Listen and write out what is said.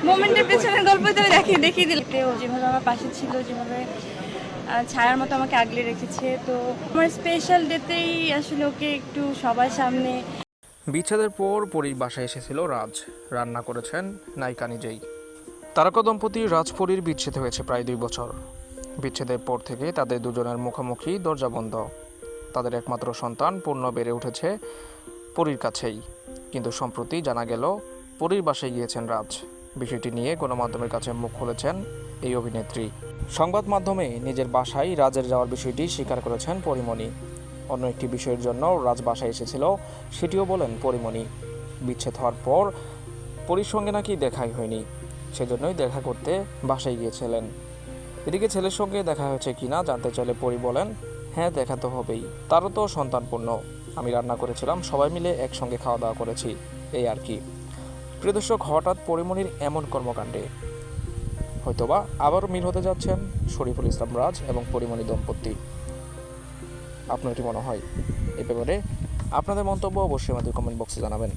মোমেন্টের পেছনের গল্প তো দেখিয়ে দিল। ও যেভাবে আমার পাশে ছিল, যেভাবে ছায়ার মতো আমাকে আগলে রেখেছে, তো আমার স্পেশাল ডেতেই আসলে ওকে একটু সবার সামনে। বিচ্ছেদের পর পরীর বাসায় এসেছিল রাজ, রান্না করেছেন নায়িকা নিজেই। তারকা দম্পতি রাজপরীর বিচ্ছেদ হয়েছে প্রায় 2 বছর। বিচ্ছেদের পর থেকে তাদের দুজনের মুখোমুখি দরজা বন্ধ। তাদের একমাত্র সন্তান পূর্ণ বেড়ে উঠেছে পরীর কাছেই, কিন্তু সম্প্রতি জানা গেল পরীর বাসায় গিয়েছেন রাজ। বিষয়টি নিয়ে গণমাধ্যমের কাছে মুখ খুলেছেন এই অভিনেত্রী। সংবাদ মাধ্যমে নিজের বাসায় রাজের যাওয়ার বিষয়টি স্বীকার করেছেন পরীমণি। অন্য একটি বিষয়ের জন্য রাজ বাসায় এসেছিল, সেটিও বলেন পরীমণি। বিচ্ছেদ হওয়ার পর পরীর সঙ্গে নাকি দেখাই হয়নি, সেজন্যই দেখা করতে বাসায় গিয়েছিলেন। এদিকে ছেলের সঙ্গে দেখা হয়েছে কিনা জানতে চাইলে পরী বলেন, হ্যাঁ দেখা তো হবেই, তারও তো সন্তানপূর্ণ। আমি রান্না করেছিলাম, সবাই মিলে একসঙ্গে খাওয়া দাওয়া করেছি, এই আর কি। প্রিয় দর্শক, হঠাৎ পরীমণির এমন কর্মকাণ্ডে হয়তোবা আবারও মিল হতে যাচ্ছেন শরীফুল ইসলাম রাজ এবং পরীমণি দম্পতি। আপনার কি মনে হয়? এ ব্যাপারে আপনাদের মন্তব্য অবশ্যই আমাদের কমেন্ট বক্সে জানাবেন।